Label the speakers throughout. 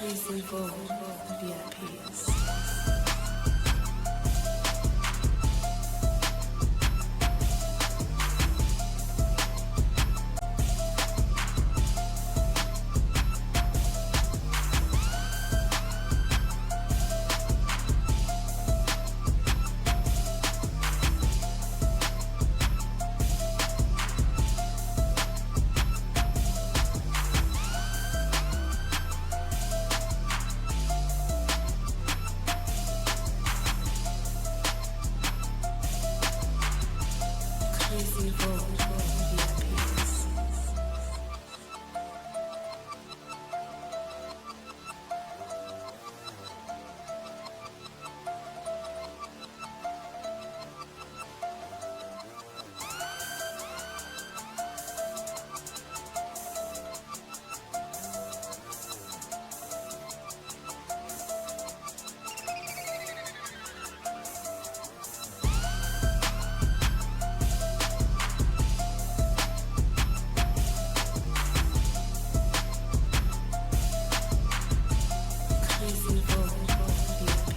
Speaker 1: Please involve VIPs. Please involve VIPs. Please involve VIPs.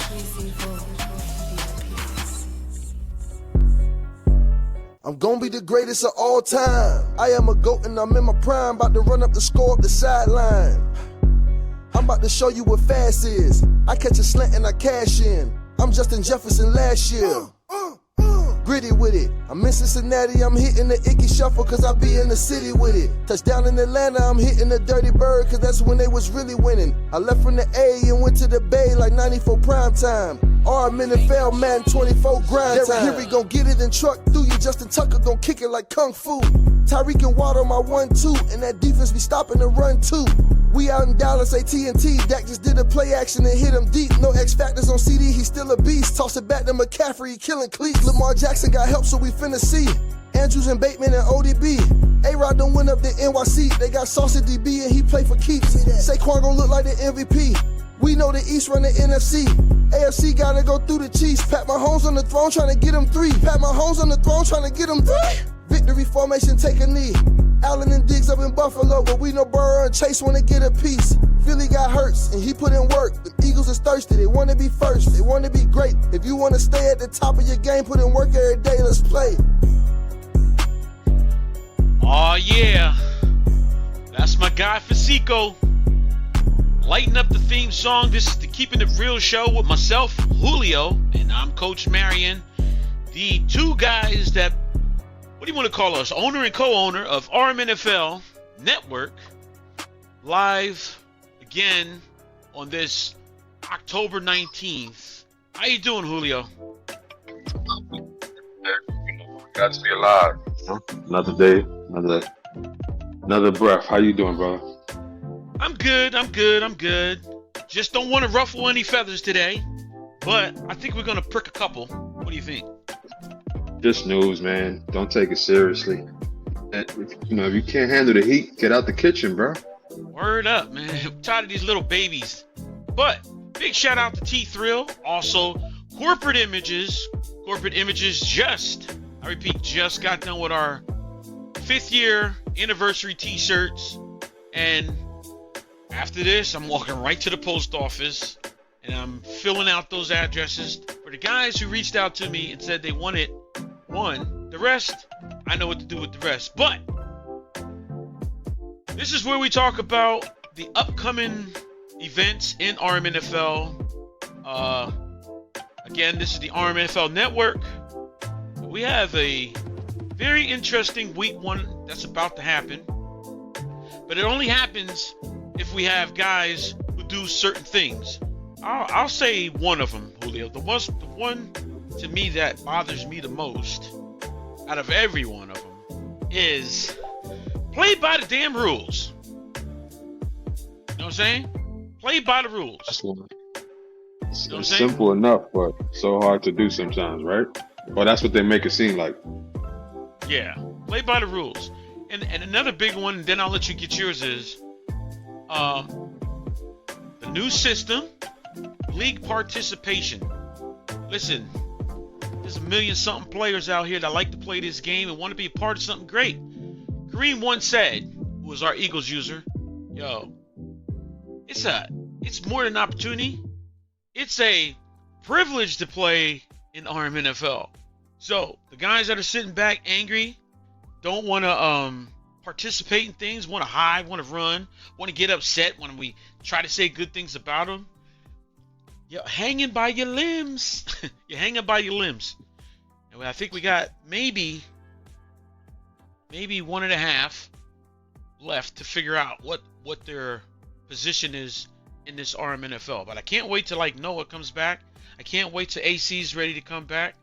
Speaker 1: Please involve VIPs.
Speaker 2: I'm gonna be the greatest of all time. I am a GOAT and I'm in my prime, about to run up the score up the sideline. I'm about to show you what fast is. I catch a slant and I cash in. I'm Justin Jefferson last year. Gritty with it. I'm in Cincinnati, I'm hitting the icky shuffle cause I be in the city with it. Touchdown in Atlanta, I'm hitting the dirty bird cause that's when they was really winning. I left from the A and went to the Bay like 94 prime time. Rmnfl, man, 24 grind time. Henry gon' get it and truck through you. Justin Tucker gon' kick it like Kung Fu. Tyreek and Watt on my 1-2, and that defense be stopping the run too. We out in Dallas, AT&T. Dak just did a play action and hit him deep. No X factors on CD, he's still a beast. Toss it back to McCaffrey, he killing cleats. Lamar Jackson got help, so we finna see. Andrews and Bateman and ODB. A-Rod done went up to NYC. They got Sauce at DB and he play for keeps. Saquon gon' look like the MVP. We know the East run the NFC. AFC gotta go through the Chiefs. Pat Mahomes on the throne trying to get him 3. Pat Mahomes on the throne trying to get him 3. Victory formation, take a knee. Allen and Diggs up in Buffalo, but we know Burrow and Chase wanna get a piece. Philly got Hurts and he put in work. The Eagles is thirsty, they wanna be first, they wanna be great. If you wanna stay at the top of your game, put in work every day, let's play.
Speaker 3: Oh yeah, that's my guy Fasico. Lighten up the theme song. This is the Keeping It Real show with myself, Julio, and I'm Coach Marion. The two guys that, what do you want to call us? Owner and co-owner of Rmnfl Network. Live again on this October 19th. How you doing, Julio?
Speaker 4: Got to be alive. Another day, another breath. How you doing, brother?
Speaker 3: I'm good. Just don't want to ruffle any feathers today, but I think we're going to prick a couple. What do you think?
Speaker 4: Just news, man. Don't take it seriously. If you can't handle the heat, get out the kitchen, bro.
Speaker 3: Word up, man. I'm tired of these little babies. But big shout out to T-Thrill. Also, Corporate Images. Corporate Images just got done with our 5th year anniversary t-shirts. And after this, I'm walking right to the post office and I'm filling out those addresses for the guys who reached out to me and said they wanted one. The rest, I know what to do with the rest. But this is where we talk about the upcoming events in Rmnfl. Again, this is the Rmnfl Network. We have a very interesting week 1 that's about to happen. But it only happens if we have guys who do certain things. I'll say one of them, Julio. The one to me that bothers me the most out of every one of them is play by the damn rules. You know what I'm saying? Play by the rules.
Speaker 4: It's simple enough, but so hard to do sometimes, right? Well, that's what they make it seem like.
Speaker 3: Yeah, play by the rules. And another big one, then I'll let you get yours, is the new system, league participation. Listen, there's a million something players out here that like to play this game and want to be a part of something great. Kareem once said, who was our Eagles user, yo, it's more than an opportunity. It's a privilege to play in Rmnfl. So the guys that are sitting back angry, don't want to participate in things, want to hide, want to run, want to get upset when we try to say good things about them, you're hanging by your limbs. You're hanging by your limbs. And I think we got maybe 1.5 left to figure out what their position is in this Rmnfl. But I can't wait till like Noah comes back. I can't wait till AC's ready to come back,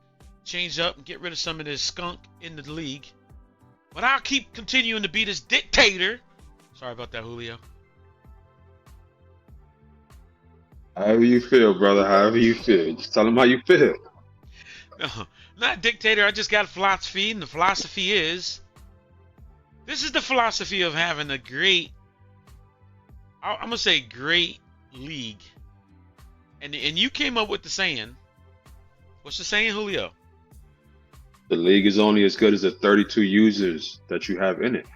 Speaker 3: change up and get rid of some of this skunk in the league. But I'll keep continuing to be this dictator. Sorry about that, Julio.
Speaker 4: However you feel, brother. However you feel. Just tell them how you feel.
Speaker 3: No, not dictator. I just got a philosophy, and the philosophy is, this is the philosophy of having a great, I'm going to say great league. And you came up with the saying. What's the saying, Julio?
Speaker 4: The league is only as good as the 32 users that you have in it.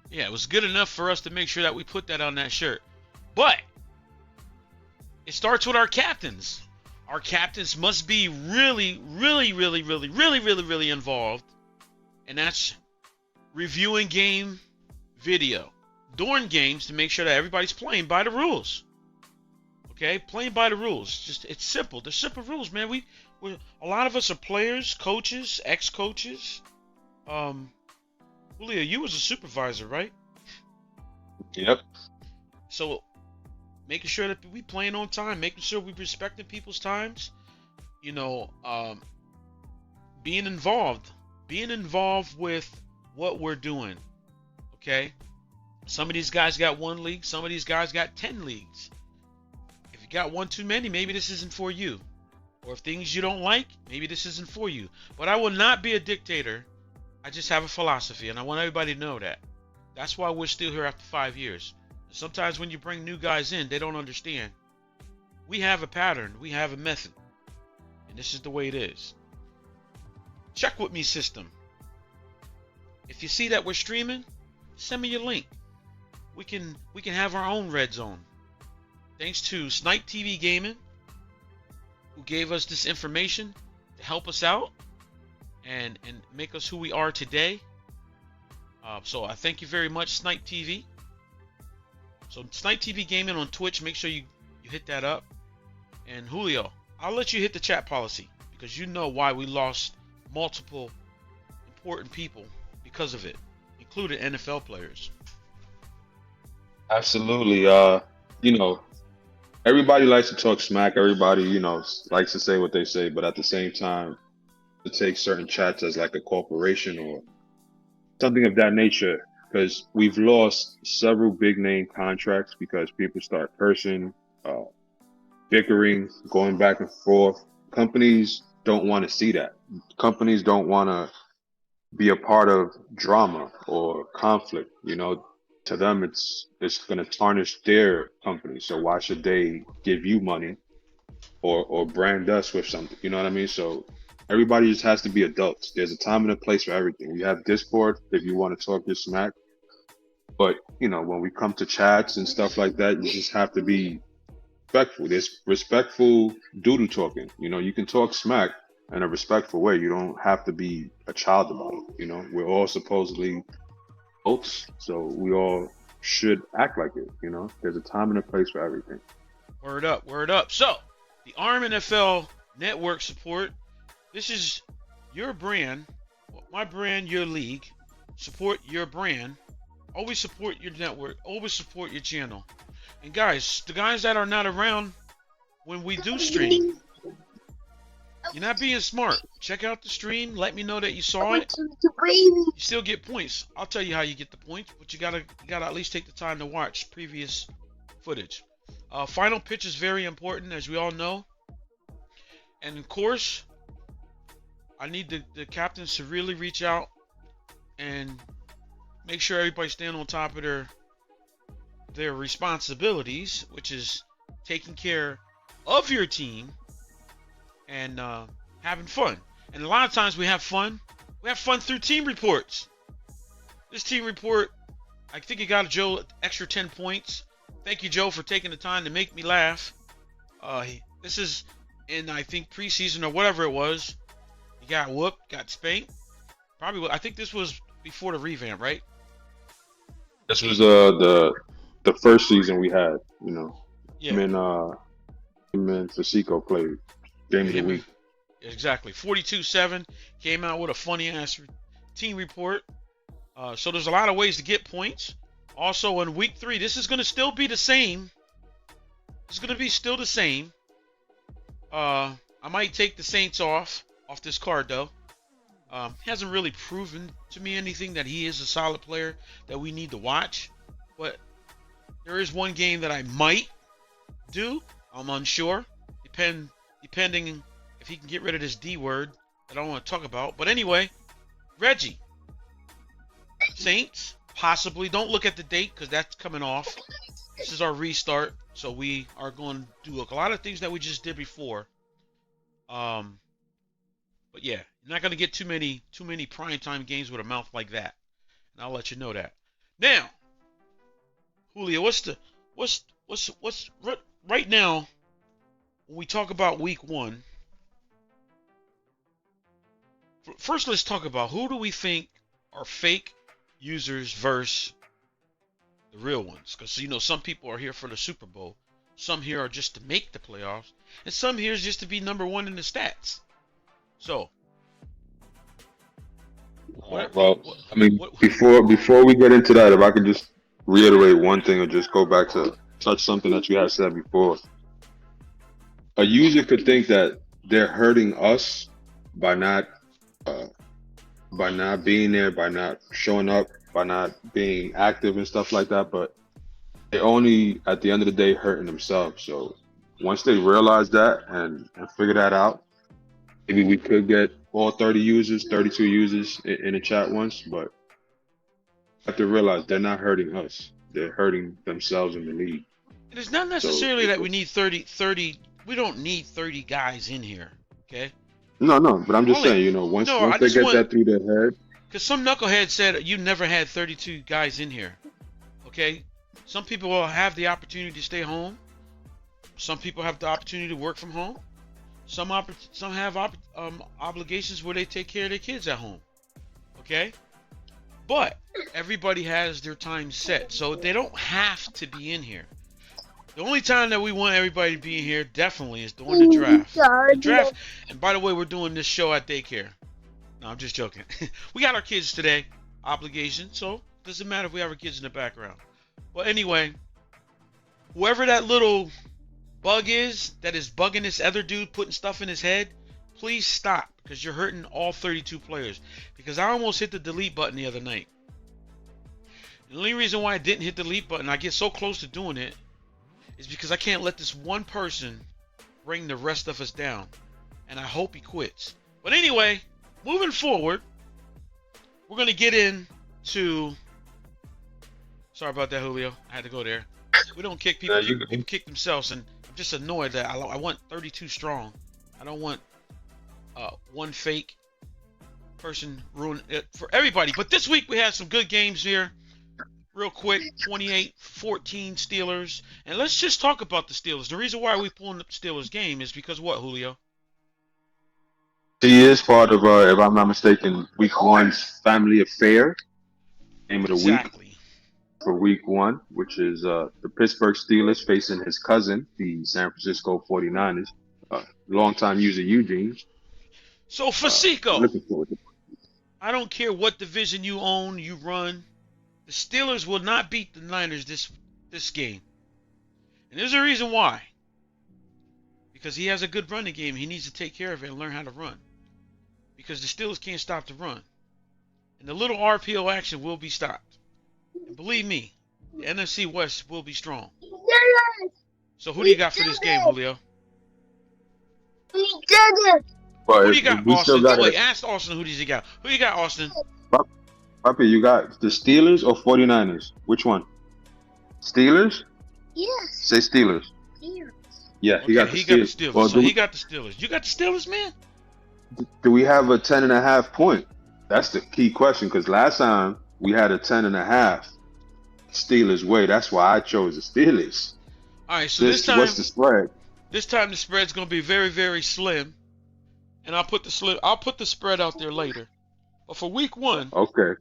Speaker 3: Yeah, it was good enough for us to make sure that we put that on that shirt. But it starts with our captains. Our captains must be really involved. And that's reviewing game video during games to make sure that everybody's playing by the rules. Okay, playing by the rules. Just it's simple. They're simple rules, man. We a lot of us are players, coaches, ex-coaches. Julio, you was a supervisor, right?
Speaker 4: Yep.
Speaker 3: So making sure that we playing on time, making sure we respecting people's times, being involved with what we're doing. Okay. Some of these guys got 1 league. Some of these guys got 10 leagues. If you got one too many, maybe this isn't for you. Or if things you don't like, maybe this isn't for you. But I will not be a dictator. I just have a philosophy, and I want everybody to know that. That's why we're still here after 5 years. Sometimes when you bring new guys in, they don't understand. We have a pattern. We have a method. And this is the way it is. Check with me, system. If you see that we're streaming, send me your link. We can have our own red zone. Thanks to Snipe TV Gaming, who gave us this information to help us out and make us who we are today. So I thank you very much, Snipe TV. So Snipe TV Gaming on Twitch, make sure you hit that up. And Julio, I'll let you hit the chat policy because you know why we lost multiple important people because of it, including NFL players.
Speaker 4: Absolutely. Everybody likes to talk smack. Everybody, likes to say what they say, but at the same time, to take certain chats as like a corporation or something of that nature, because we've lost several big name contracts because people start cursing, bickering, going back and forth. Companies don't want to see that. Companies don't want to be a part of drama or conflict. To them, it's going to tarnish their company. So why should they give you money or brand us with something? You know what I mean? So everybody just has to be adults. There's a time and a place for everything. We have Discord if you want to talk your smack. But, when we come to chats and stuff like that, you just have to be respectful. There's respectful doodle talking. You can talk smack in a respectful way. You don't have to be a child about it. We're all supposedly adults, so we all should act like it. There's a time and a place for everything.
Speaker 3: Word up, word up. So the Rmnfl network support. This is your brand, my brand, your league. Support your brand. Always support your network. Always support your channel. And guys, the guys that are not around when we do stream, you're not being smart. Check out the stream. Let me know that you saw it. You still get points. I'll tell you how you get the points, but you gotta at least take the time to watch previous footage. Final pitch is very important, as we all know. And of course, I need the captains to really reach out and make sure everybody's staying on top of their responsibilities, which is taking care of your team and having fun. And a lot of times we have fun. We have fun through team reports. This team report, I think it got Joe extra 10 points. Thank you, Joe, for taking the time to make me laugh. This is in, I think, preseason or whatever it was. He got whooped, got spanked. Probably, I think this was before the revamp, right?
Speaker 4: This was the first season we had. You know,
Speaker 3: Yeah.
Speaker 4: him and Fasico played game of the week.
Speaker 3: Exactly. 42-7 came out with a funny ass team report. So there's a lot of ways to get points. Also, in week 3, this is going to still be the same. It's going to be still the same. I might take the Saints off this card, though. Hasn't really proven to me anything that he is a solid player that we need to watch. But there is one game that I might do. I'm unsure. Depending if he can get rid of this D word that I don't want to talk about. But anyway, Reggie. Saints, possibly. Don't look at the date because that's coming off. This is our restart. So we are going to do a lot of things that we just did before. But yeah, you're not going to get too many primetime games with a mouth like that. And I'll let you know that. Now, Julio, what's right now when we talk about week 1? First, let's talk about who do we think are fake users versus the real ones. Because, you know, some people are here for the Super Bowl. Some here are just to make the playoffs. And some here is just to be number 1 in the stats. So.
Speaker 4: Before we get into that, if I could just reiterate one thing or just go back to touch something that you had said before. A user could think that they're hurting us by not being there, by not showing up, by not being active and stuff like that, but they only at the end of the day hurting themselves. So once they realize that and figure that out, maybe we could get all 30 users, 32 users in the chat once, but have to realize they're not hurting us. They're hurting themselves in the league.
Speaker 3: It is not necessarily that we need 30. We don't need 30 guys in here, okay?
Speaker 4: No, but I'm just saying, you know, once they get that through their head.
Speaker 3: Because some knucklehead said you never had 32 guys in here, okay? Some people will have the opportunity to stay home. Some people have the opportunity to work from home. Some have obligations where they take care of their kids at home, okay? But everybody has their time set, so they don't have to be in here. The only time that we want everybody to be in here definitely is during the draft. The draft, and by the way, we're doing this show at daycare. No, I'm just joking. We got our kids today, obligation, so it doesn't matter if we have our kids in the background. Well, anyway, whoever that little bug is that is bugging this other dude, putting stuff in his head, please stop, because you're hurting all 32 players. Because I almost hit the delete button the other night. The only reason why I didn't hit the delete button, I get so close to doing it, is because I can't let this one person bring the rest of us down. And I hope he quits. But anyway, moving forward, we're going to get into... Sorry about that, Julio. I had to go there. We don't kick people. People kick themselves. And I'm just annoyed that I want 32 strong. I don't want one fake person ruin it for everybody. But this week we had some good games here. Real quick, 28-14 Steelers. And let's just talk about the Steelers. The reason why we're pulling up the Steelers game is because what, Julio?
Speaker 4: He is part of, if I'm not mistaken, week 1's family affair. Game of the week for week 1, which is the Pittsburgh Steelers facing his cousin, the San Francisco 49ers. Longtime user Eugene.
Speaker 3: So, Fasico,
Speaker 4: looking forward to it.
Speaker 3: I don't care what division you own, you run. The Steelers will not beat the Niners this game. And there's a reason why. Because he has a good running game. He needs to take care of it and learn how to run. Because the Steelers can't stop the run. And the little RPO action will be stopped. And believe me, the NFC West will be strong. So who do you got for this game, Julio?
Speaker 4: But
Speaker 3: Who do you got,
Speaker 4: we still
Speaker 3: Austin?
Speaker 4: got
Speaker 3: Wait,
Speaker 4: it.
Speaker 3: ask Austin who does he got. Who you got, Austin?
Speaker 4: Papi, you got the Steelers or 49ers? Which one? Steelers?
Speaker 5: Yes.
Speaker 4: Say Steelers.
Speaker 5: Here.
Speaker 4: Yeah, he
Speaker 3: Okay,
Speaker 4: got the
Speaker 3: he got the
Speaker 4: Steelers.
Speaker 3: Steelers.
Speaker 4: Well,
Speaker 3: So he got the Steelers. You got the Steelers, man?
Speaker 4: do we have a 10.5 point? That's the key question because last time we had a 10.5 Steelers way. That's why I chose the Steelers.
Speaker 3: All right, so this time,
Speaker 4: What's the spread?
Speaker 3: this time the spread's gonna be very, very slim, and I'll put the spread out there later. But for week 1,
Speaker 4: Okay.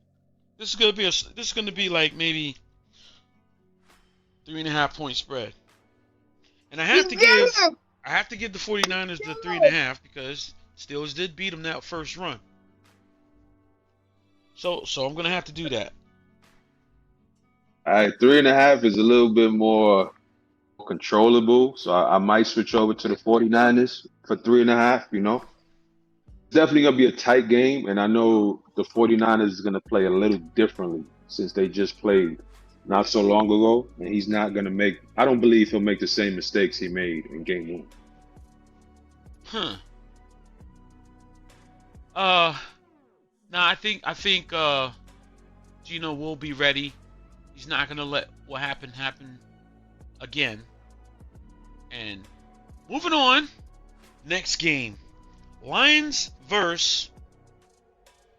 Speaker 3: this is gonna be like maybe 3.5 point spread, and I have to give the 49ers the 3.5 because Steelers did beat them that first run. So I'm gonna have to do that.
Speaker 4: All right, 3.5 is a little bit more controllable, so I might switch over to the 49ers for 3.5. It's definitely gonna be a tight game, and I know the 49ers is gonna play a little differently since they just played not so long ago, and he's not gonna make. I don't believe he'll make the same mistakes he made in game 1.
Speaker 3: Now I think Gino will be ready. He's not gonna let what happened happen again. And moving on, next game, Lions versus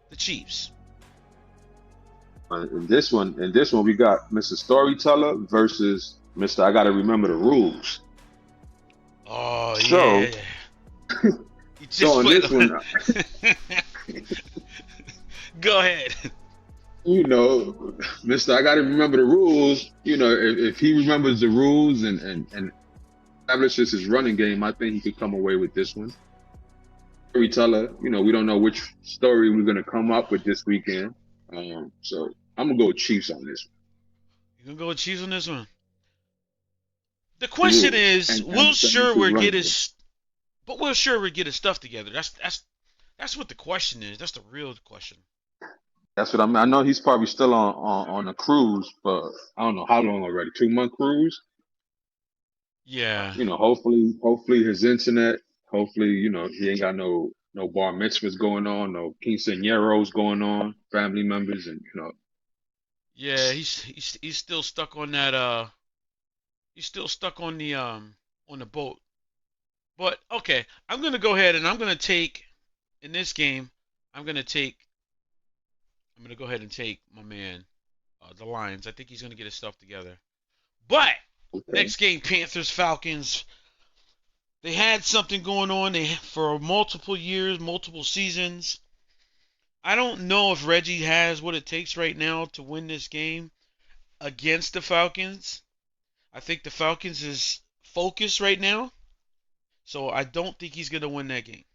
Speaker 3: the Chiefs.
Speaker 4: In this one, we got Mr. Storyteller versus Mr. I gotta remember the rules.
Speaker 3: Oh
Speaker 4: So-
Speaker 3: yeah. You just
Speaker 4: So in
Speaker 3: put-
Speaker 4: this one,
Speaker 3: Go ahead.
Speaker 4: Mr. I gotta remember the rules. If he remembers the rules and establishes his running game, I think he could come away with this one. Storyteller, we don't know which story we're gonna come up with this weekend. So I'm gonna go Chiefs on this one.
Speaker 3: You gonna go with Chiefs on this one? The question is,
Speaker 4: And
Speaker 3: will Sherwood
Speaker 4: run
Speaker 3: get
Speaker 4: it.
Speaker 3: his? But will Sherwood get his stuff together? That's what the question is. That's the real question.
Speaker 4: That's what I mean. I know he's probably still on a cruise, but I don't know how long already. 2-month cruise.
Speaker 3: Yeah.
Speaker 4: Hopefully his internet. Hopefully, he ain't got no bar mitzvahs going on, no quinceañeros going on, family members, and
Speaker 3: Yeah, he's still stuck on that. He's still stuck on the boat. But okay, I'm gonna go ahead and I'm gonna take in this game. I'm gonna go ahead and take my man, the Lions. I think he's gonna get his stuff together. But
Speaker 4: okay.
Speaker 3: next game, Panthers Falcons. They had something going on for multiple years, multiple seasons. I don't know if Reggie has what it takes right now to win this game against the Falcons. I think the Falcons is focused right now. So I don't think he's going to win that game.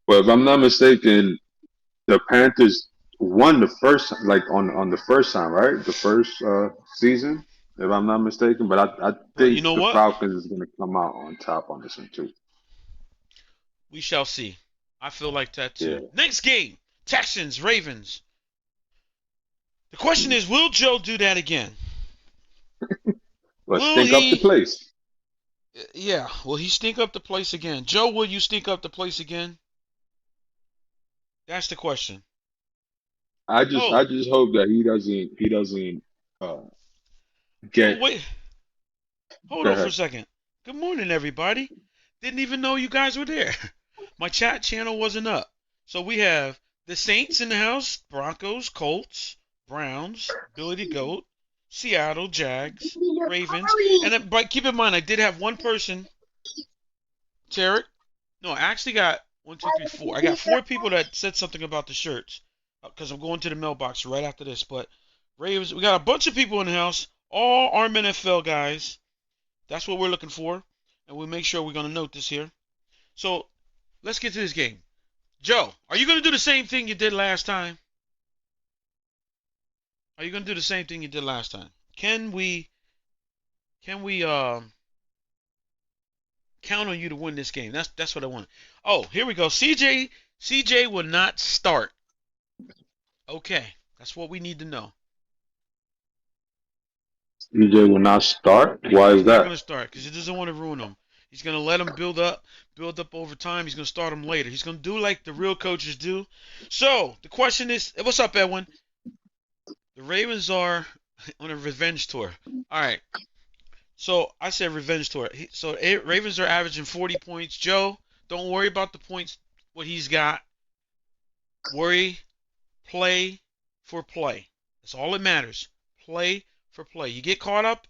Speaker 4: Well, if I'm not mistaken, the Panthers won the first, like on the first time, right? The first season, if I'm not mistaken. But I think
Speaker 3: you know
Speaker 4: the
Speaker 3: what?
Speaker 4: Falcons is going to come out on top on this one too.
Speaker 3: We shall see. I feel like that too.
Speaker 4: Yeah.
Speaker 3: Next game, Texans Ravens. The question is, will Joe do that again?
Speaker 4: Let's
Speaker 3: Will
Speaker 4: think up
Speaker 3: he-
Speaker 4: the place.
Speaker 3: Yeah, will he stink up the place again? Joe, will you stink up the place again? That's the question.
Speaker 4: I just hope that he doesn't get.
Speaker 3: Oh, wait. Hold
Speaker 4: Go
Speaker 3: on for
Speaker 4: ahead.
Speaker 3: a second. Good morning, everybody. Didn't even know you guys were there. My chat channel wasn't up. So we have the Saints in the house, Broncos, Colts, Browns, Billy the Goat, Seattle, Jags, Ravens. And then, but keep in mind, I did have one person, Tarek. No, I actually got 1, 2, 3, 4. I got 4 people that said something about the shirts because I'm going to the mailbox right after this. But Ravens, we got a bunch of people in the house, all Rmnfl guys. That's what we're looking for, and we'll make sure we're going to note this here. So let's get to this game. Joe, are you going to do the same thing you did last time? Are you going to do the same thing you did last time? Can we count on you to win this game? That's what I want. Oh, here we go. CJ will not start. Okay, that's what we need to know.
Speaker 4: DJ will not start. Why is
Speaker 3: He's not going
Speaker 4: that?
Speaker 3: to start because he doesn't want to ruin them. He's going to let them build up build up over time. He's going to start him later. He's going to do like the real coaches do. So the question is, what's up, Edwin? The Ravens are on a revenge tour. All right. So I said revenge tour. So Ravens are averaging 40 points. Joe, don't worry about the points, what he's got. Worry, play for play. That's all that matters. Play for play. You get caught up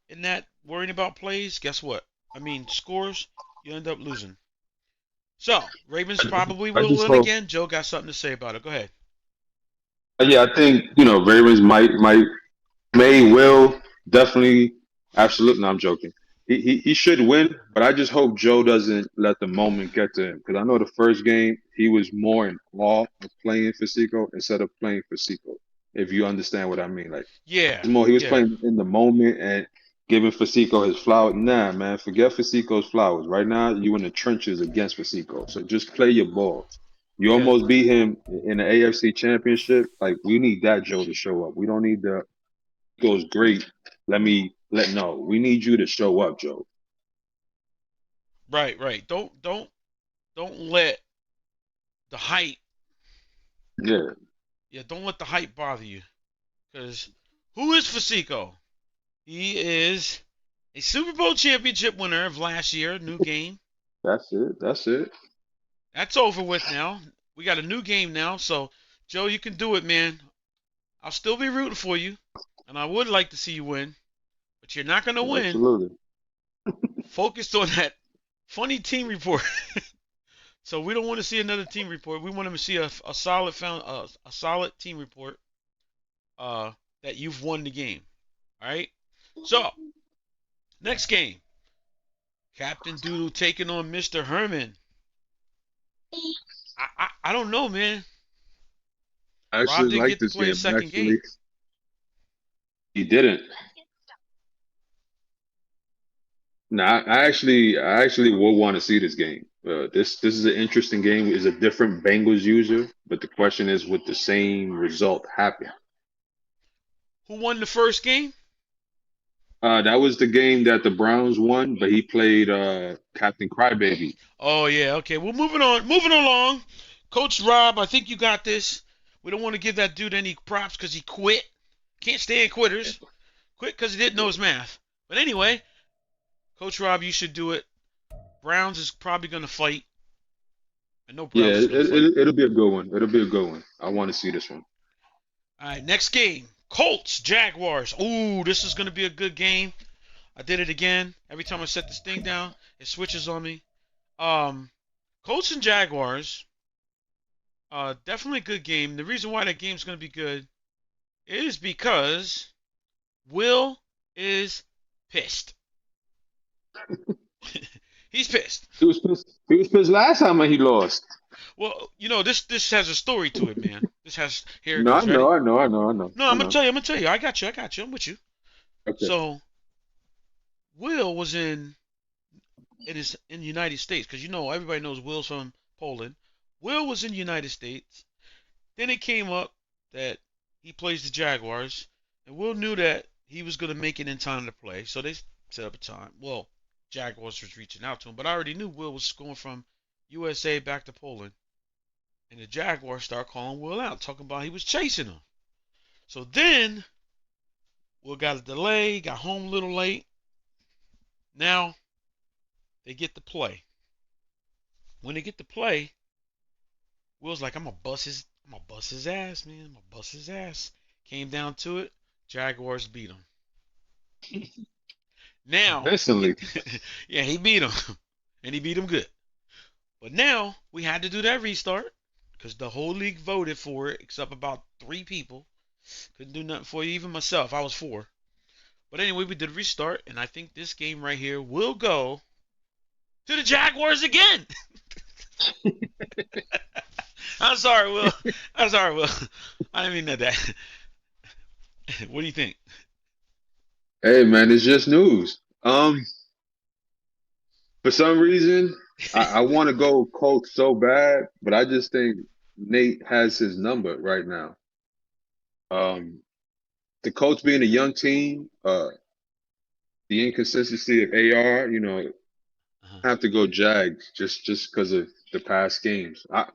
Speaker 3: in that worrying about plays, guess what? I mean, scores, you end up losing. So, Ravens probably
Speaker 4: I
Speaker 3: will
Speaker 4: just
Speaker 3: win
Speaker 4: hope.
Speaker 3: again. Joe got something to say about it. Go ahead.
Speaker 4: Yeah, I think Ravens will definitely, absolutely. No, I'm joking. He should win, but I just hope Joe doesn't let the moment get to him because I know the first game he was more in awe of playing for Seco instead of playing for Seco. If you understand what I mean, like
Speaker 3: Yeah,
Speaker 4: he was
Speaker 3: yeah,
Speaker 4: playing in the moment and giving Fasico his flowers. Nah, man, forget Fasico's flowers. Right now, you in the trenches against Fasico, so just play your ball. You
Speaker 3: yeah.
Speaker 4: almost beat him in the AFC Championship. Like we need that Joe to show up. We don't need the goes great. No. We need you to show up, Joe.
Speaker 3: Right, right. Don't let the hype.
Speaker 4: Yeah,
Speaker 3: Yeah, don't let the hype bother you. Because who is Fasico? He is a Super Bowl championship winner of last year. New game.
Speaker 4: that's it. That's it.
Speaker 3: That's over with now. We got a new game now. So, Joe, you can do it, man. I'll still be rooting for you, and I would like to see you win, but you're not gonna win.
Speaker 4: Absolutely.
Speaker 3: Focused on that funny team report. So we don't want to see another team report. We want to see a solid a solid team report that you've won the game. All right. So next game, Captain Doodle taking on Mr. Herman. I don't know, man.
Speaker 4: I
Speaker 3: Rob
Speaker 4: actually
Speaker 3: didn't
Speaker 4: like
Speaker 3: get to
Speaker 4: this
Speaker 3: play a
Speaker 4: game.
Speaker 3: second game.
Speaker 4: Actually, he didn't. No, I actually will want to see this game. This is an interesting game. It's a different Bengals user, but the question is, would the same result happen?
Speaker 3: Who won the first game?
Speaker 4: That was the game that the Browns won, but he played Captain Crybaby.
Speaker 3: Oh yeah, okay. Well, moving on, moving along. Coach Rob, I think you got this. We don't want to give that dude any props because he quit. Can't stand quitters. Quit because he didn't know his math. But anyway, Coach Rob, you should do it. Browns is probably going to fight. I know
Speaker 4: Yeah,
Speaker 3: Browns is going to fight.
Speaker 4: it'll be a good one. It'll be a good one. I want to see this one.
Speaker 3: All right, next game. Colts, Jaguars. Ooh, this is going to be a good game. I did it again. Every time I set this thing down, it switches on me. Um, Colts and Jaguars. Definitely a good game. The reason why that game's going to be good is because Will is pissed. He's pissed.
Speaker 4: He was pissed. He was pissed last time when he lost.
Speaker 3: Well, this has a story to it, man. This has here it
Speaker 4: No, I
Speaker 3: goes. Ready?
Speaker 4: know, I know, I know, I know,
Speaker 3: No,
Speaker 4: I
Speaker 3: I'm gonna
Speaker 4: know.
Speaker 3: tell you. I'm gonna tell you. I got you. I got you. I'm with you.
Speaker 4: Okay.
Speaker 3: So Will was in the United States because everybody knows Will's from Poland. Will was in the United States. Then it came up that he plays the Jaguars, and Will knew that he was gonna make it in time to play. So they set up a time. Well, Jaguars was reaching out to him, but I already knew Will was going from USA back to Poland. And the Jaguars start calling Will out, talking about he was chasing him. So then Will got a delay, got home a little late. Now they get to play. When they get to play, Will's like, I'm gonna bust his ass, man. I'm gonna bust his ass. Came down to it, Jaguars beat him. Now,
Speaker 4: Instantly.
Speaker 3: yeah, he beat him, and he beat him good. But now we had to do that restart because the whole league voted for it, except about 3 people. Couldn't do nothing for you, even myself. I was 4. But anyway, we did restart, and I think this game right here will go to the Jaguars again. I'm sorry, Will. I'm sorry, Will. I didn't mean that. What do you think?
Speaker 4: Hey man, it's just news. For some reason, I want to go Colts so bad, but I just think Nate has his number right now. Um, the Colts being a young team, the inconsistency of AR,
Speaker 3: Uh-huh.
Speaker 4: I have to go Jags just because of the past games. I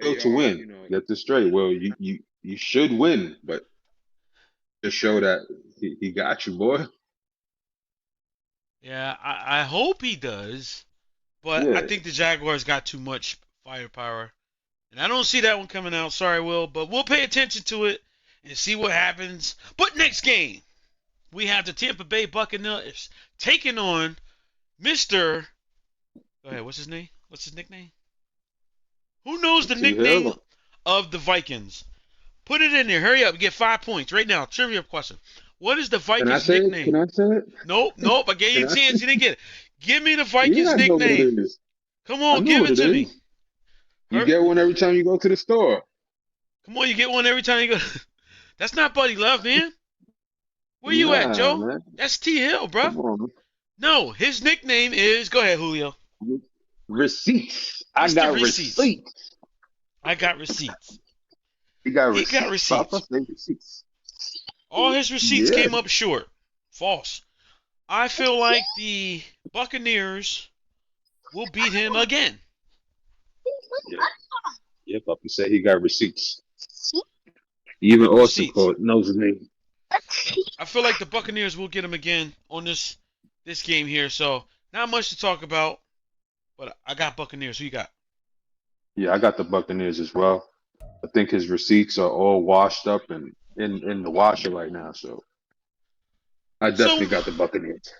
Speaker 4: Will to win. Get this straight. Well, you should win, but just show that he got you, boy.
Speaker 3: Yeah, I hope he does, but I
Speaker 4: Yeah.
Speaker 3: think the Jaguars got too much firepower. And I don't see that one coming out. Sorry, Will, but we'll pay attention to it and see what happens. But next game, we have the Tampa Bay Buccaneers taking on Mr. Go ahead, what's his name? What's his nickname? Who knows the
Speaker 4: T
Speaker 3: nickname
Speaker 4: Hill.
Speaker 3: of the Vikings? Put it in there. Hurry up. Get 5 points right now. Trivia question. What is the
Speaker 4: Can I
Speaker 3: Vikings
Speaker 4: say it? Can
Speaker 3: nickname?
Speaker 4: I say it?
Speaker 3: Nope, nope. I gave you
Speaker 4: Can
Speaker 3: a
Speaker 4: I?
Speaker 3: chance. You didn't get it. Give me the
Speaker 4: Yeah,
Speaker 3: Vikings
Speaker 4: I know what it
Speaker 3: nickname.
Speaker 4: is.
Speaker 3: Come
Speaker 4: I
Speaker 3: on,
Speaker 4: know
Speaker 3: give
Speaker 4: what
Speaker 3: it
Speaker 4: it
Speaker 3: to me.
Speaker 4: is. You
Speaker 3: Hur-
Speaker 4: get one every time you go to the store.
Speaker 3: Come on, you get one every time you go. That's not Buddy Love, man. Where you at,
Speaker 4: Nah,
Speaker 3: Joe?
Speaker 4: man.
Speaker 3: That's T Hill, bruh.
Speaker 4: Come on,
Speaker 3: No, his nickname is. Go ahead, Julio.
Speaker 4: man. Receipts. I
Speaker 3: Mr.
Speaker 4: got
Speaker 3: Receipts.
Speaker 4: receipts.
Speaker 3: I got receipts.
Speaker 4: You got
Speaker 3: He got
Speaker 4: receipts, Papa.
Speaker 3: receipts.
Speaker 4: Say receipts.
Speaker 3: All his receipts
Speaker 4: Yeah.
Speaker 3: came up short. False. I feel like the Buccaneers will beat him again.
Speaker 4: Yeah. Yeah, Papa said he got receipts. Even Austin
Speaker 3: Receipts.
Speaker 4: called knows his name.
Speaker 3: Yep. I feel like the Buccaneers will get him again on this game here. So not much to talk about, but I got Buccaneers. Who you got?
Speaker 4: Yeah, I got the Buccaneers as well. I think his receipts are all washed up and in the washer right now. So I
Speaker 3: So
Speaker 4: definitely got the Buccaneers.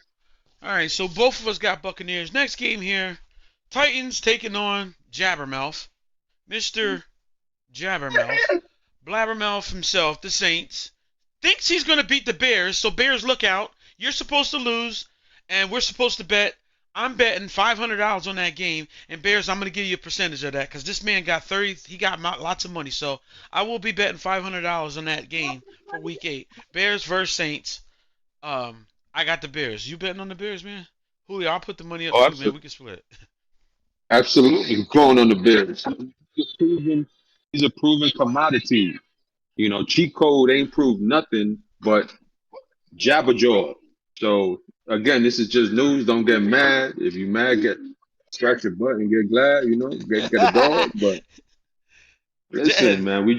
Speaker 3: all right. So both of us got Buccaneers. Next game here, Titans taking on Jabbermouth, Mister Jabbermouth, Blabbermouth himself, the Saints. Thinks he's going to beat the Bears, so Bears look out. You're supposed to lose, and we're supposed to bet. I'm betting $500 on that game, and Bears, I'm going to give you a percentage of that because this man got 30. He got lots of money, so I will be betting $500 on that game for Week 8. Bears versus Saints. I got the Bears. You betting on the Bears, man? Julio, I'll put the money up
Speaker 4: Oh,
Speaker 3: too, man. We
Speaker 4: absolutely.
Speaker 3: can split.
Speaker 4: Absolutely. Going on the Bears. He's a proven commodity. You know, cheat code ain't proved nothing but Jabberjaw. So again, this is just news. Don't get mad. If you mad, get scratch your butt and get glad. You know, get a dog. But listen, man, we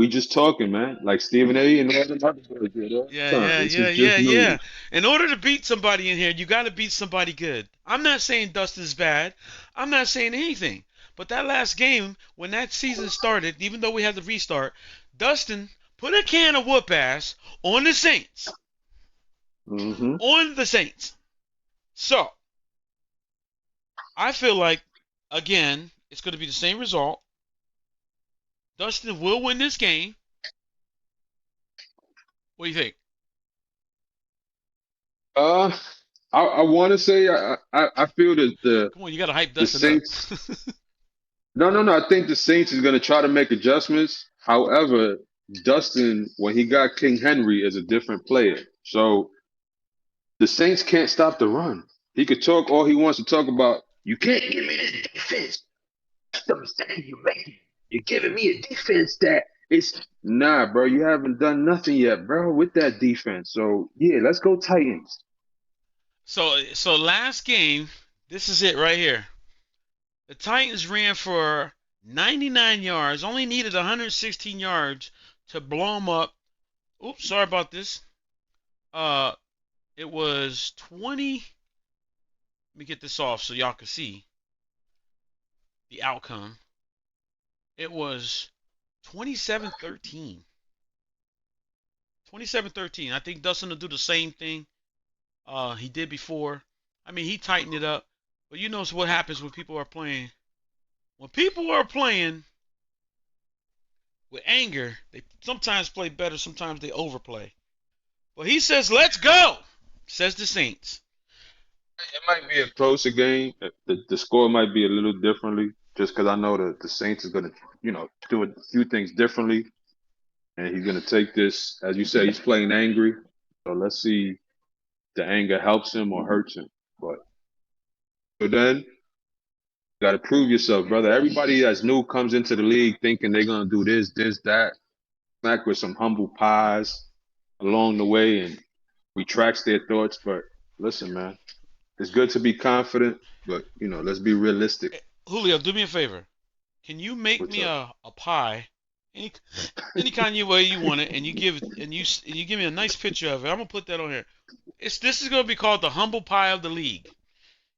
Speaker 4: just talking, man. Like Stephen A. and all the other boys did all
Speaker 3: Yeah,
Speaker 4: the time.
Speaker 3: yeah,
Speaker 4: This
Speaker 3: yeah,
Speaker 4: is
Speaker 3: yeah,
Speaker 4: just
Speaker 3: yeah.
Speaker 4: news.
Speaker 3: In order to beat somebody in here, you got to beat somebody good. I'm not saying Dustin's bad. I'm not saying anything. But that last game, when that season started, even though we had the restart, Dustin put a can of whoop ass on the Saints.
Speaker 4: Hmm.
Speaker 3: On the Saints. So, I feel like, again, it's going to be the same result. Dustin will win this game. What do you think?
Speaker 4: Uh, I want to say I feel that
Speaker 3: Come on, you got to hype
Speaker 4: the
Speaker 3: Dustin up.
Speaker 4: Saints. No. I think the Saints is going to try to make adjustments. However, Dustin, when he got King Henry, is a different player. So the Saints can't stop the run. He could talk all he wants to talk about. You can't give me this defense. That's the mistake you made. You're giving me a defense that it's nah, bro. You haven't done nothing yet, bro, with that defense. So yeah, let's go Titans.
Speaker 3: So last game, this is it right here. The Titans ran for 99 yards, only needed 116 yards to blow them up. Oops, sorry about this. Uh, it was 20. Let me get this off so y'all can see the outcome. It was 27-13. 27-13. I think Dustin will do the same thing he did before. I mean, he tightened it up. But you know what happens when people are playing. When people are playing with anger, they sometimes play better, sometimes they overplay. But he says, let's go, says the Saints.
Speaker 4: It might be a closer game. The score might be a little differently, just because I know that the Saints is gonna, do a few things differently, and he's gonna take this, as you say, he's playing angry. So let's see if the anger helps him or hurts him. But then you gotta prove yourself, brother. Everybody that's new comes into the league thinking they're gonna do this, that, smack with some humble pies along the way and retracts their thoughts. But listen, man. it's good to be confident, but let's be realistic.
Speaker 3: Julio, do me a favor. Can you make
Speaker 4: What's
Speaker 3: me
Speaker 4: up?
Speaker 3: a pie, any kind of way you want it, and you give me a nice picture of it. I'm gonna put that on here. This is gonna be called the humble pie of the league.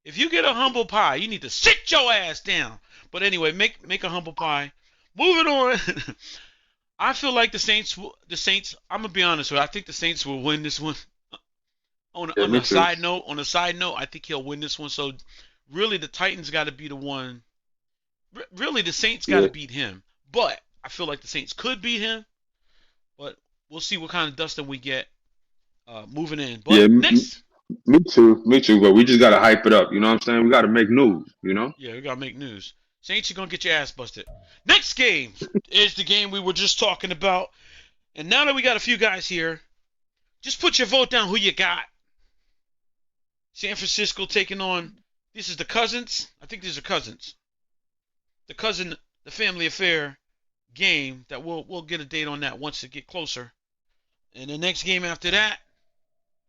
Speaker 3: If you get a humble pie, you need to sit your ass down. But anyway, make a humble pie. Moving on. I feel like the Saints. I'm gonna be honest with you. I think the Saints will win this one. On
Speaker 4: Yeah,
Speaker 3: on
Speaker 4: me
Speaker 3: a
Speaker 4: too.
Speaker 3: side note, I think he'll win this one. So really, the Titans got to be the one. Really, the Saints got to
Speaker 4: Yeah,
Speaker 3: beat him. But I feel like the Saints could beat him. But we'll see what kind of dusting we get moving in.
Speaker 4: yeah,
Speaker 3: But next,
Speaker 4: me too, me too. But we just gotta hype it up. You know what I'm saying? We gotta make news.
Speaker 3: yeah, we gotta make news. Saints, you're gonna get your ass busted. Next game is the game we were just talking about. And now that we got a few guys here, just put your vote down who you got. San Francisco taking on. This is the Cousins. I think these are Cousins. The family affair game that we'll get a date on that once it get closer. And the next game after that,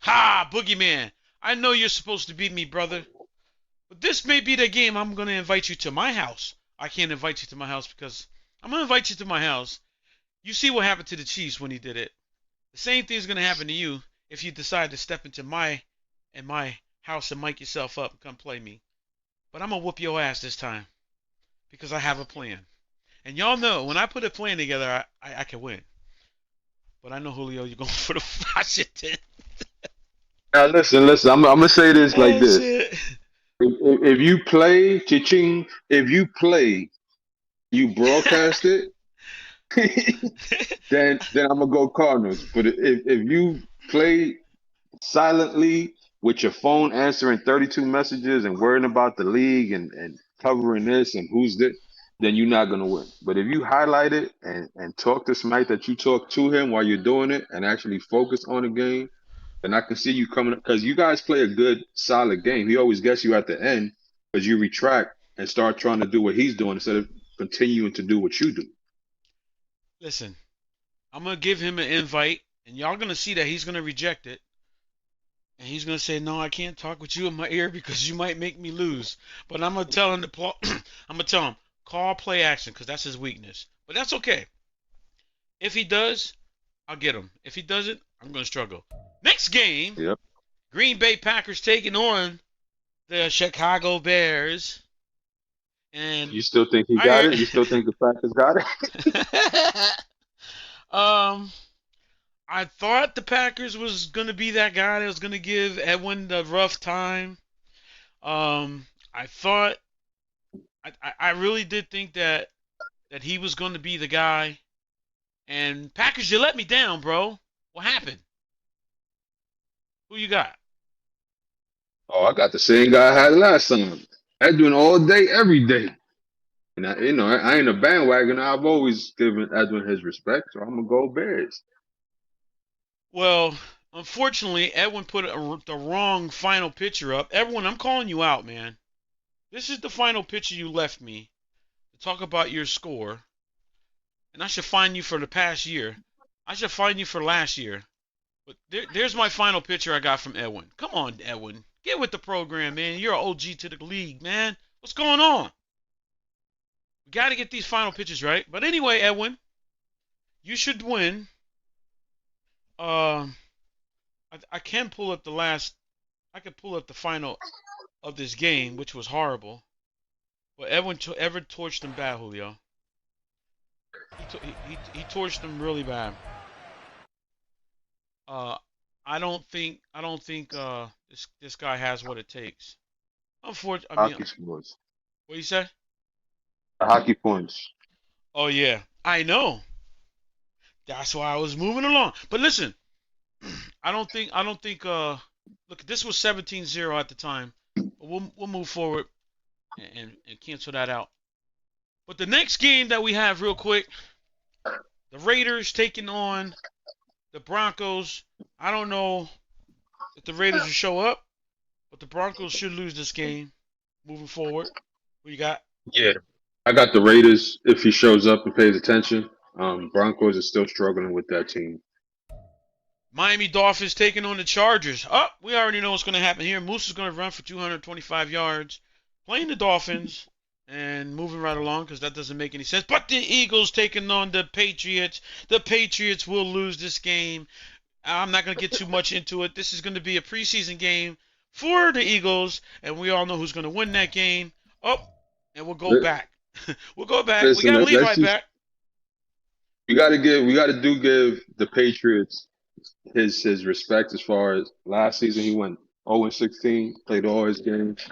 Speaker 3: Boogeyman. I know you're supposed to beat me, brother, but this may be the game I'm gonna invite you to my house. I can't invite you to my house because I'm gonna invite you to my house. You see what happened to the Chiefs when he did it. The same thing's gonna happen to you if you decide to step into my house and mic yourself up and come play me. But I'm gonna whoop your ass this time because I have a plan. And y'all know when I put a plan together, I can win. But I know Julio, you're going for the Washington.
Speaker 4: Now listen. I'm gonna say this like
Speaker 3: Oh
Speaker 4: this:
Speaker 3: shit.
Speaker 4: if you play, ching, if you play, you broadcast it, then I'm gonna go Cardinals. But if you play silently with your phone answering 32 messages and worrying about the league and covering this and who's this, then you're not going to win. But if you highlight it and talk to somebody that you talk to him while you're doing it and actually focus on the game, then I can see you coming up because you guys play a good, solid game. He always gets you at the end because you retract and start trying to do what he's doing instead of continuing to do what you do.
Speaker 3: Listen, I'm gonna give him an invite, and y'all gonna see that he's gonna reject it, and he's gonna say, "No, I can't talk with you in my ear because you might make me lose." But I'm gonna tell him I'm gonna tell him call play action because that's his weakness. But that's okay. If he does, I'll get him. If he doesn't, I'm gonna struggle. Next game,
Speaker 4: Yep.
Speaker 3: Green Bay Packers taking on the Chicago Bears, and
Speaker 4: You still think he
Speaker 3: I
Speaker 4: got
Speaker 3: heard.
Speaker 4: it? You still think the Packers got it?
Speaker 3: um, I thought the Packers was gonna be that guy that was gonna give Edwin the rough time. I thought I really did think that he was gonna be the guy. And Packers, you let me down, bro. What happened? Who you got?
Speaker 4: Oh, I got the same guy I had last time. Edwin all day, every day. And I ain't a bandwagon. I've always given Edwin his respect, so I'm gonna go Bears.
Speaker 3: Well, unfortunately, Edwin put the wrong final picture up. Edwin, I'm calling you out, man. This is the final picture you left me to talk about your score, and I should fine you for the past year. I should fine you for last year. But there's my final picture I got from Edwin. Come on, Edwin. Get with the program, man. You're an OG to the league, man. What's going on? We got to get these final pitches right. But anyway, Edwin, you should win. Uh, I can pull up the last. I could pull up the final of this game, which was horrible. But Edwin ever torched them bad, Julio. He torched them really bad. Uh, I don't think this guy has what it takes. Unfortunately, I mean,
Speaker 4: Hockey scores.
Speaker 3: what you say?
Speaker 4: Hockey points.
Speaker 3: Oh yeah, I know. That's why I was moving along. But listen, I don't think look, this was 17-0 at the time. But we'll move forward and cancel that out. But the next game that we have real quick, the Raiders taking on the Broncos. I don't know if the Raiders will show up, but the Broncos should lose this game moving forward. What you got?
Speaker 4: Yeah. I got the Raiders if he shows up and pays attention. Broncos are still struggling with that team.
Speaker 3: Miami Dolphins taking on the Chargers. Oh, we already know what's going to happen here. Moose is going to run for 225 yards, playing the Dolphins and moving right along because that doesn't make any sense. But the Eagles taking on the Patriots. The Patriots will lose this game. I'm not going to get too much into it. This is going to be a preseason game for the Eagles, and we all know who's going to win that game. Oh, and we'll go back. We'll go back.
Speaker 4: Listen,
Speaker 3: we got Levi back.
Speaker 4: We got to give the Patriots his respect as far as last season. He went 0-16, played all his games,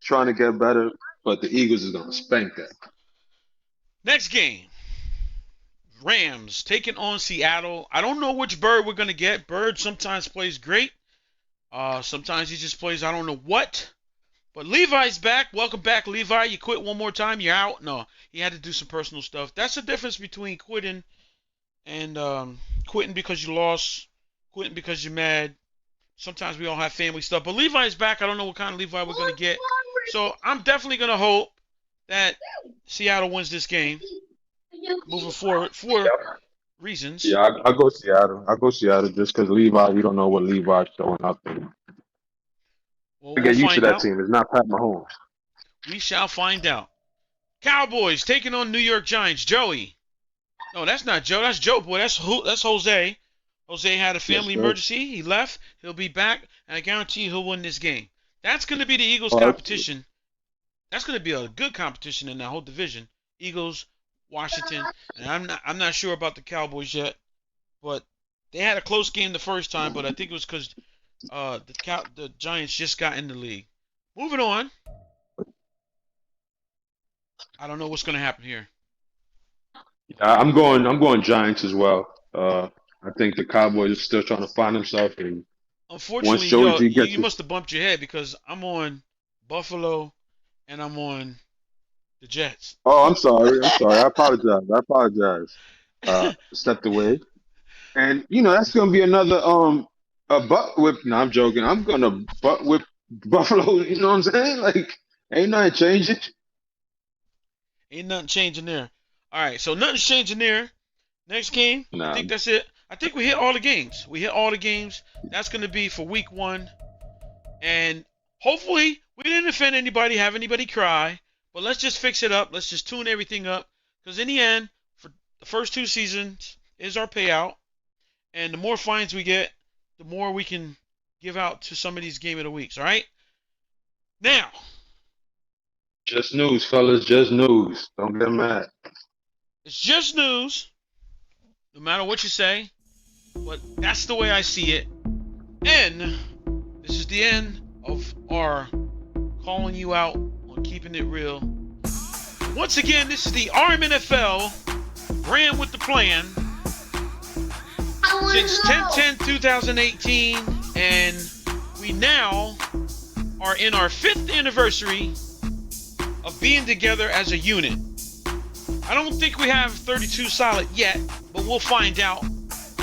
Speaker 4: trying to get better, but the Eagles is going to spank that.
Speaker 3: Next game. Rams taking on Seattle. I don't know which Bird we're going to get. Bird sometimes plays great. Sometimes he just plays I don't know what. But Levi's back. Welcome back, Levi. You quit one more time, you're out. No, he had to do some personal stuff. That's the difference between quitting and quitting because you lost, quitting because you're mad. Sometimes we all have family stuff. But Levi's back. I don't know what kind of Levi we're going to get. So I'm definitely going to hope that Seattle wins this game. Moving forward for reasons.
Speaker 4: Yeah, I'll go Seattle. I'll go Seattle just because Levi, we don't know what Levi's showing up in.
Speaker 3: Well,
Speaker 4: Get used to that team. It's not Pat Mahomes.
Speaker 3: We shall find out. Cowboys taking on New York Giants. Joey. No, that's not Joe. That's Joe Boy. That's Jose. Jose had a family emergency. He left. He'll be back, and I guarantee he'll win this game. That's going to be the Eagles' competition. That's going to be a good competition in that whole division. Eagles, Washington, and I'm not sure about the Cowboys yet, but they had a close game the first time, but I think it was because the Giants just got in the league. Moving on. I don't know what's going to happen here.
Speaker 4: Yeah, I'm going Giants as well. I think the Cowboys are still trying to find themselves. And
Speaker 3: unfortunately, you must have bumped your head because I'm on Buffalo and I'm on the Jets.
Speaker 4: Oh, I'm sorry. I apologize. Stepped away. And, that's going to be another a butt whip. No, I'm joking. I'm going to butt whip Buffalo. You know what I'm saying? Like, ain't nothing changing.
Speaker 3: Ain't nothing changing there. All right, so nothing's changing there. Next game, I think that's it. I think we hit all the games. That's going to be for week 1. And hopefully we didn't offend anybody, have anybody cry. But let's just fix it up. Let's just tune everything up. Because in the end, for the first 2 seasons is our payout. And the more fines we get, the more we can give out to some of these Game of the Weeks. All right? Now.
Speaker 4: Just news, fellas. Just news. Don't get mad.
Speaker 3: It's just news. No matter what you say. But that's the way I see it. And this is the end of our calling you out on keeping it real. Once again, this is the Rmnfl brand with the plan since 10/10/2018, and we now are in our 5th anniversary of being together as a unit. I don't think we have 32 solid yet, but we'll find out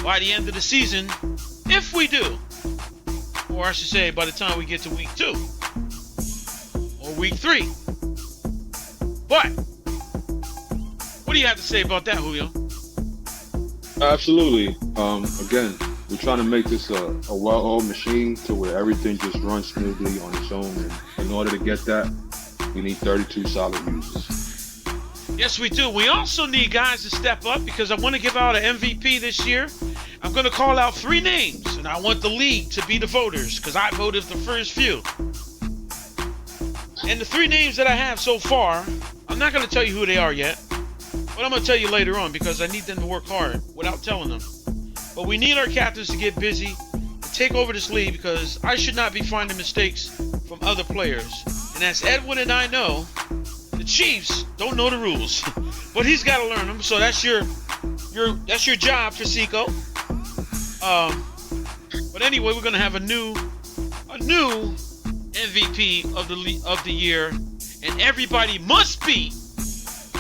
Speaker 3: by the end of the season if we do. Or I should say by the time we get to week 2 or week 3. But what do you have to say about that, Julio?
Speaker 4: Absolutely. Again, we're trying to make this a well-oiled machine to where everything just runs smoothly on its own. And in order to get that, we need 32 solid users.
Speaker 3: Yes, we do. We also need guys to step up because I want to give out an MVP this year. I'm going to call out 3 names, and I want the league to be the voters because I voted the first few. And the 3 names that I have so far, I'm not going to tell you who they are yet, but I'm going to tell you later on because I need them to work hard without telling them. But we need our captains to get busy and take over this league because I should not be finding mistakes from other players. And as Edwin and I know, the Chiefs don't know the rules, but he's got to learn them. So that's your job, Fasico. But anyway, we're gonna have a new MVP of the year, and everybody must be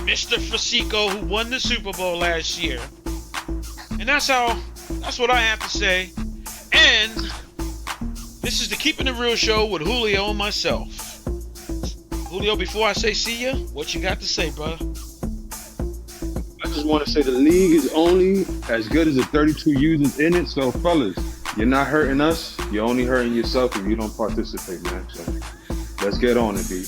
Speaker 3: Mr. Fasico, who won the Super Bowl last year. And that's what I have to say. And this is the Keeping It Real show with Julio and myself. Julio, before I say see ya, what you got to say, brother?
Speaker 4: I just want to say the league is only as good as the 32 users in it. So, fellas, You're not hurting us. You're only hurting yourself if you don't participate, man. So let's get on it, B.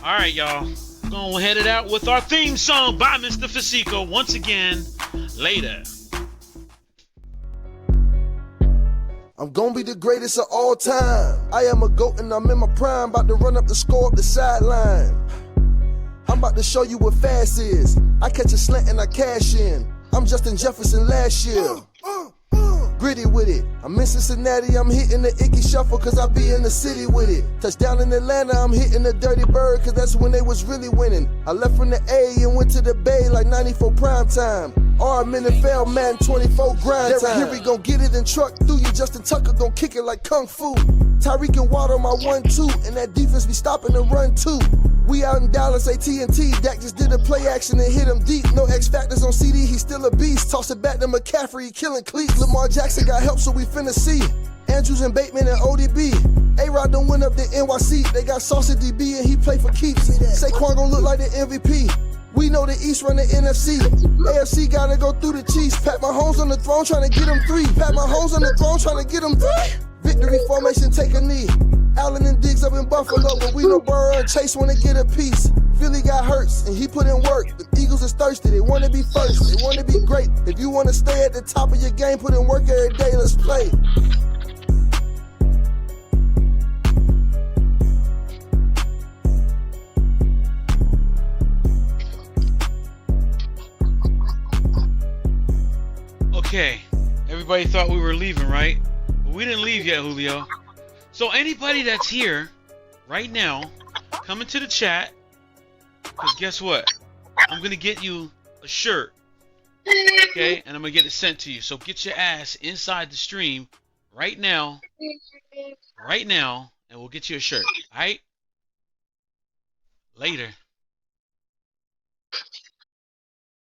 Speaker 3: All right, y'all. Gonna head it out with our theme song by Mr. Fasico. Once again, later.
Speaker 2: I'm gonna be the greatest of all time. I am a GOAT and I'm in my prime. About to run up the score up the sideline. I'm about to show you what fast is. I catch a slant and I cash in. I'm Justin Jefferson last year. Gritty with it. I'm in Cincinnati, I'm hitting the icky shuffle cause I be in the city with it. Touchdown in Atlanta, I'm hitting the dirty bird cause that's when they was really winning. I left from the A and went to the Bay like 94 prime time. Rmnfl, Madden 24 grind time. Here we gon' get it and truck through you. Justin Tucker gon' kick it like Kung Fu. Tyreek and Watt on my 1-2 and that defense be stopping the run too. We out in Dallas, AT&T. Dak just did a play action and hit him deep. No X factors on CD, he's still a beast. Toss it back to McCaffrey, he killing cleats. Lamar Jackson got help, so we finna see. Andrews and Bateman and ODB. A-Rod done went up to NYC. They got Sauce at DB and he play for keeps. Saquon gon' look like the MVP. We know the East run the NFC. AFC gotta go through the Chiefs. Pat Mahomes on the throne trying to get him 3. Pat Mahomes on the throne trying to get him 3. Victory formation, take a knee. Allen and Diggs up in Buffalo, but we know Burrow and Chase wanna get a piece. Philly got Hurts and he put in work. The Eagles is thirsty, they wanna be first, they wanna be great. If you wanna stay at the top of your game, put in work every day, let's play.
Speaker 3: Okay, everybody thought we were leaving, right? But we didn't leave yet, Julio. So anybody that's here right now, come into the chat, because guess what? I'm going to get you a shirt, okay? And I'm going to get it sent to you. So get your ass inside the stream right now, and we'll get you a shirt, all right? Later.